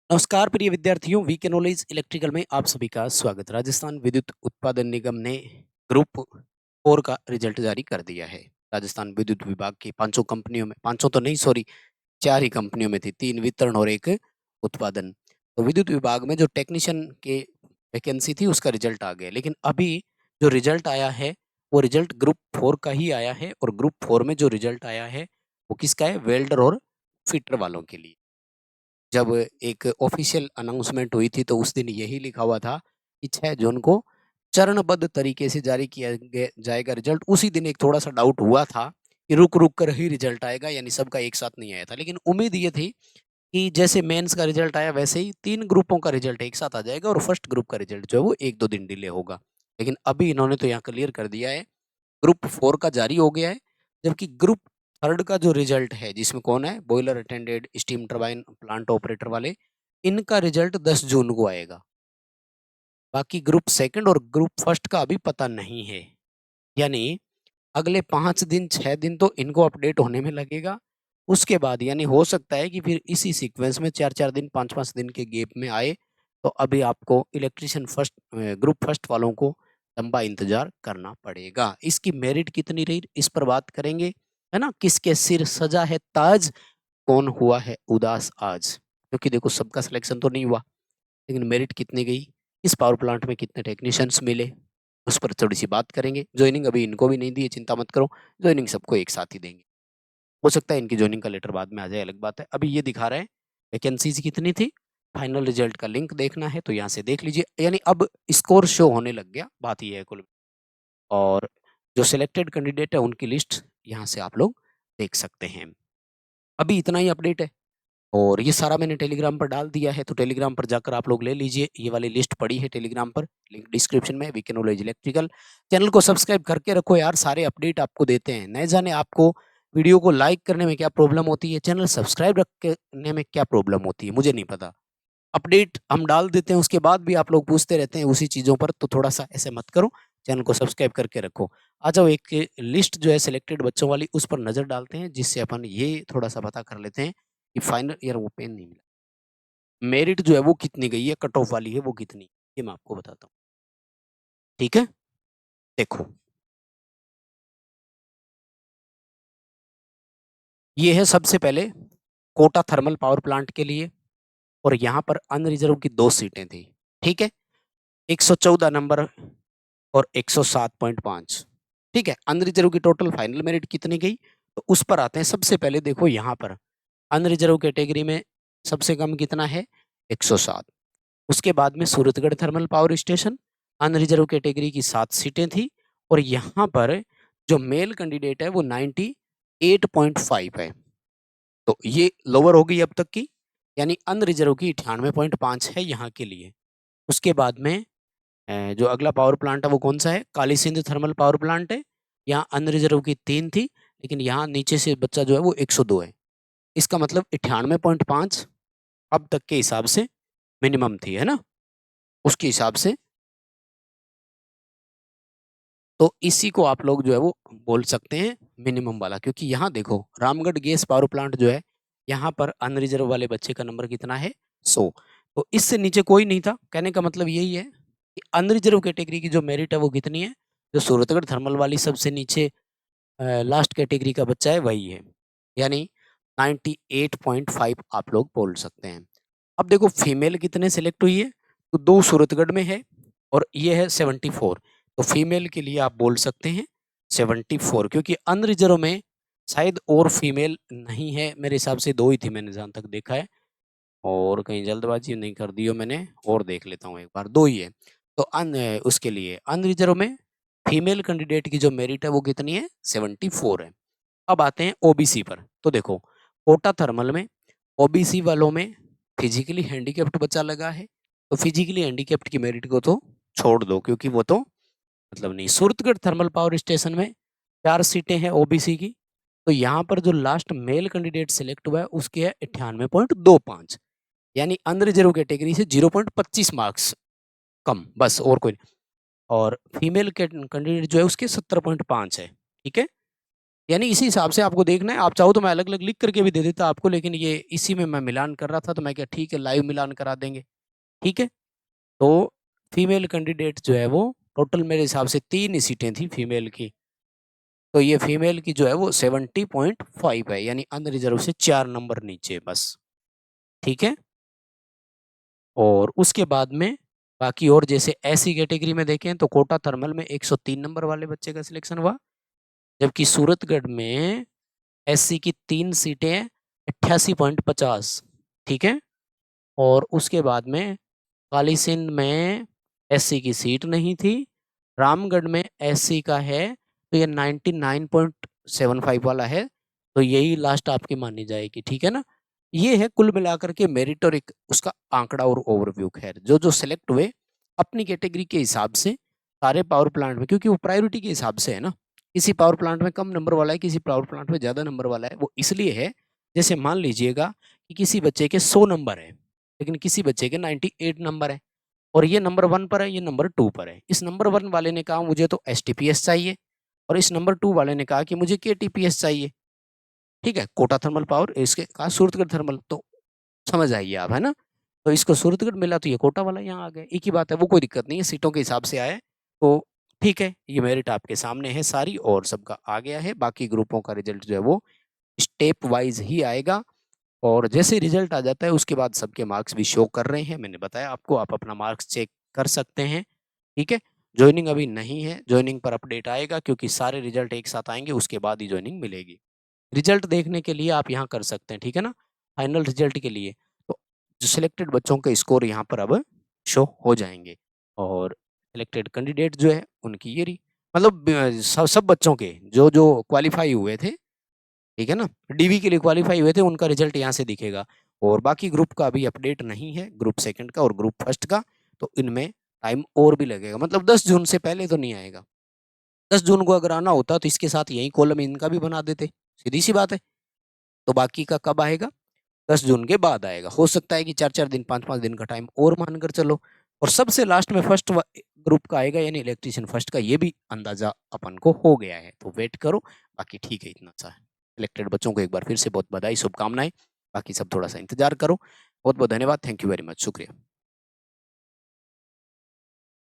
नमस्कार प्रिय विद्यार्थियों, वीके नॉलेज इलेक्ट्रिकल में आप सभी का स्वागत। राजस्थान विद्युत उत्पादन निगम ने ग्रुप 4 का रिजल्ट जारी कर दिया है। राजस्थान विद्युत विभाग की पांचों कंपनियों में, पांचों तो नहीं सॉरी, 4 ही कंपनियों में थी, 3 वितरण और 1 उत्पादन। तो विद्युत विभाग में जो टेक्नीशियन के वैकेंसी थी उसका रिजल्ट आ गया, लेकिन अभी जो रिजल्ट आया है वो रिजल्ट ग्रुप 4 का ही आया है। और ग्रुप 4 में जो रिजल्ट आया है वो किसका है? वेल्डर और फिटर वालों के लिए। जब एक ऑफिशियल अनाउंसमेंट हुई थी तो उस दिन यही लिखा हुआ था कि 6 जून को चरणबद्ध तरीके से जारी किया जाएगा रिजल्ट। उसी दिन एक थोड़ा सा डाउट हुआ था कि रुक रुक कर ही रिजल्ट आएगा, यानी सबका एक साथ नहीं आया था, लेकिन उम्मीद ये थी कि जैसे मेंस का रिजल्ट आया वैसे ही 3 ग्रुपों का रिजल्ट एक साथ आ जाएगा और फर्स्ट ग्रुप का रिजल्ट जो है वो 1-2 दिन डिले होगा। लेकिन अभी इन्होंने तो यहाँ क्लियर कर दिया है, ग्रुप 4 का जारी हो गया है। जबकि ग्रुप 3 का जो रिजल्ट है, जिसमें कौन है? Boiler attendant, steam turbine plant operator वाले, इनका रिजल्ट 10 जून को आएगा। बाकी ग्रुप 2 और ग्रुप 1 का अभी पता नहीं है। यानी अगले 5 दिन 6 दिन तो इनको अपडेट होने में लगेगा। उसके बाद यानी हो सकता है कि फिर इसी सीक्वेंस में 4-4 दिन 5-5 दिन के गैप में आए। तो अभी आपको इलेक्ट्रीशियन ग्रुप फर्स्ट वालों को लंबा इंतजार करना पड़ेगा। इसकी मेरिट कितनी रही इस पर बात करेंगे, है ना? किसके सिर सजा है ताज, कौन हुआ है उदास आज? क्योंकि देखो सबका सिलेक्शन तो नहीं हुआ, लेकिन मेरिट कितनी गई, इस पावर प्लांट में कितने टेक्नीशियंस मिले, उस पर थोड़ी-सी बात करेंगे। जॉइनिंग अभी इनको भी नहीं दी है, चिंता मत करो, जॉइनिंग सबको एक साथ ही देंगे। हो सकता है इनकी जॉइनिंग का लेटर बाद में आ जाए, अलग बात है। अभी ये दिखा रहा है वैकेंसीज़ कितनी थी, फाइनल रिजल्ट का लिंक देखना है तो यहाँ से देख लीजिए। यानी अब स्कोर शो होने लग गया, बात ये है कुल। और जो सिलेक्टेड कैंडिडेट है उनकी लिस्ट यहाँ से आप लोग देख सकते हैं। अभी इतना ही अपडेट है। और ये सारा मैंने टेलीग्राम पर डाल दिया है, तो टेलीग्राम पर जाकर आप लोग ले लीजिए। ये वाली लिस्ट पड़ी है टेलीग्राम पर, लिंक डिस्क्रिप्शन में। वीके नॉलेज इलेक्ट्रिकल चैनल को सब्सक्राइब करके रखो यार, सारे अपडेट आपको देते हैं। न जाने आपको वीडियो को लाइक करने में क्या प्रॉब्लम होती है, चैनल सब्सक्राइब रखने में क्या प्रॉब्लम होती है, मुझे नहीं पता। अपडेट हम डाल देते हैं, उसके बाद भी आप लोग पूछते रहते हैं उसी चीज़ों पर, तो थोड़ा-सा ऐसे मत करो, चैनल को सब्सक्राइब करके रखो। आ जाओ एक लिस्ट जो है सिलेक्टेड बच्चों वाली, उस पर नज़र डालते हैं, जिससे अपन ये थोड़ा-सा पता कर लेते हैं कि फाइनल ईयर वो पेन नहीं मिला। मेरिट जो है वो कितनी गई है, कट ऑफ वाली है वो कितनी, ये मैं आपको बताता हूँ। ठीक है? देखो, ये है सबसे पहले कोटा थर्मल पावर प्लांट के लिए, और यहाँ पर अनरिजर्व की 2 सीटें थी। ठीक है? 114 नंबर और 107.5। ठीक है? अनरिजर्व की टोटल फाइनल मेरिट कितनी गई? तो उस पर आते हैं। सबसे पहले देखो यहाँ पर अनरिजर्व कैटेगरी में सबसे कम कितना है? 107। उसके बाद में Suratgarh thermal power station, unreserve category की 7 सीटें थी, और यहाँ पर जो मेल कैंडिडेट है वो 98.5 है। तो ये लोअर होगी अब तक की, यानी अनरिजर्व की 98.5 है यहाँ के लिए। उसके बाद में जो अगला पावर प्लांट है वो कौन-सा है? Kali Sindh thermal power plant है। यहाँ अनरिजर्व की 3 थी, लेकिन यहाँ नीचे से बच्चा जो है वो 102 है। इसका मतलब 98.5 अब तक के हिसाब से मिनिमम थी, है ना? उसके हिसाब से तो इसी को आप लोग जो है वो बोल सकते हैं मिनिमम वाला, क्योंकि यहाँ देखो रामगढ़ गैस पावर प्लांट जो है, यहाँ पर अनरिजर्व वाले बच्चे का नंबर कितना है? 100। तो इससे नीचे कोई नहीं था। कहने का मतलब यही है कि अनरिजर्व कैटेगरी की जो मेरिट है वो कितनी है? जो सूरतगढ़ थर्मल वाली सबसे नीचे लास्ट कैटेगरी का बच्चा है वही है, यानी 98.5 आप लोग बोल सकते हैं। अब देखो फीमेल कितने सेलेक्ट हुई है, तो 2 सूरतगढ़ में है और ये है 74। तो फीमेल के लिए आप बोल सकते हैं 74, क्योंकि अनरिजर्व में शायद और फीमेल नहीं है, मेरे हिसाब से 2 ही थी मैंने जहाँ तक देखा है, और कहीं जल्दबाजी नहीं कर दी हो मैंने, और देख लेता हूँ एक बार, 2 ही है। तो उसके लिए अनरिजर्व में फीमेल कैंडिडेट की जो मेरिट है वो कितनी है? 74 है। अब आते हैं ओबीसी पर। तो देखो कोटा थर्मल में ओबीसी वालों में फिजिकली हैंडीकैप्ड बच्चा लगा है, तो फिजिकली हैंडीकैप्ड की मेरिट को तो छोड़ दो, क्योंकि वो तो मतलब नहीं। सूरतगढ़ थर्मल पावर स्टेशन में 4 सीटें हैं ओबीसी की, तो यहाँ पर जो लास्ट मेल कैंडिडेट सिलेक्ट हुआ है उसके है 98.25, यानी अनरिजर्व कैटेगरी से 0.25 मार्क्स कम, बस और कोई नहीं। और फीमेल कैंडिडेट जो है उसके 70.5 है। ठीक है? यानी इसी हिसाब से आपको देखना है। आप चाहो तो मैं अलग-अलग लिख करके भी दे देता आपको, लेकिन ये इसी में मैं मिलान कर रहा था तो मैं कहा ठीक है लाइव मिलान करा देंगे, ठीक है? तो फीमेल कैंडिडेट जो है वो टोटल मेरे हिसाब से 3 ही सीटें थी फीमेल की। तो ये फीमेल की जो है वो 70.5 है, यानी अनरिजर्व से 4 नंबर नीचे बस, ठीक है? और उसके बाद में बाकी और जैसे एससी कैटेगरी में देखें तो कोटा थर्मल में 103 नंबर वाले बच्चे का सिलेक्शन हुआ, जबकि सूरतगढ़ में एससी की 3 सीटें हैं 88.50, ठीक है? और उसके बाद में काली सिंध में एससी की सीट नहीं थी, रामगढ़ में एससी का है तो ये 99.75 वाला है, तो यही लास्ट आपकी मानी जाएगी, ठीक है ना? ये है कुल मिलाकर के मेरिट और एक उसका आंकड़ा और ओवरव्यू। खैर जो जो सिलेक्ट हुए अपनी कैटेगरी के हिसाब से सारे पावर प्लांट में, क्योंकि वो प्रायोरिटी के हिसाब से है ना, किसी पावर प्लांट में कम नंबर वाला है, किसी पावर प्लांट में ज़्यादा नंबर वाला है। वो इसलिए है, जैसे मान लीजिएगा कि किसी बच्चे के 100 नंबर है लेकिन किसी बच्चे के 98 नंबर है, और ये नंबर 1 पर है, ये नंबर 2 पर है। इस नंबर 1 वाले ने कहा मुझे तो एसटीपीएस चाहिए, और इस नंबर 2 वाले ने कहा कि मुझे केटीपीएस चाहिए, ठीक है? कोटा थर्मल पावर, इसके कहा सूरतगढ़ थर्मल, तो समझ आइए आप, है ना? तो इसको सूरतगढ़ मिला तो ये कोटा वाला यहाँ आ गया, एक ही बात है, वो कोई दिक्कत नहीं है, सीटों के हिसाब से आया है, तो ठीक है, ये मेरिट आपके सामने है सारी और सबका आ गया है। बाकी ग्रुपों का रिजल्ट जो है वो स्टेप वाइज ही आएगा, और जैसे रिजल्ट आ जाता है उसके बाद सबके मार्क्स भी शो कर रहे हैं, मैंने बताया आपको, आप अपना मार्क्स चेक कर सकते हैं, ठीक है? ज्वाइनिंग अभी नहीं है, ज्वाइनिंग पर अपडेट आएगा क्योंकि सारे रिजल्ट एक साथ आएंगे, उसके बाद ही ज्वाइनिंग मिलेगी। रिजल्ट देखने के लिए आप यहाँ कर सकते हैं, ठीक है ना? फाइनल रिजल्ट के लिए तो जो सिलेक्टेड बच्चों के स्कोर यहाँ पर अब शो हो जाएंगे, और सिलेक्टेड कैंडिडेट जो है उनकी ये रही, मतलब सब सब बच्चों के जो जो क्वालिफाई हुए थे, ठीक है ना, डीवी के लिए क्वालिफाई हुए थे, उनका रिजल्ट यहाँ से दिखेगा। और बाकी ग्रुप का अभी अपडेट नहीं है, ग्रुप सेकंड का और ग्रुप फर्स्ट का, तो इनमें टाइम और भी लगेगा, मतलब 10 जून से पहले तो नहीं आएगा। 10 जून को अगर आना होता तो इसके साथ यही कॉलम इनका भी बना देते, सीधी सी बात है। तो बाकी का कब आएगा? 10 जून के बाद आएगा। हो सकता है कि 4-4 दिन 5-5 दिन का टाइम और मानकर चलो, और सबसे लास्ट में फर्स्ट ग्रुप का आएगा, यानी इलेक्ट्रीशियन फर्स्ट का, ये भी अंदाजा अपन को हो गया है, तो वेट करो। बाकी ठीक है, इतना सा है। सिलेक्टेड बच्चों को एक बार फिर से बहुत बधाई, शुभकामनाएं। बाकी सब थोड़ा सा इंतजार करो। बहुत बहुत धन्यवाद, थैंक यू वेरी मच, शुक्रिया।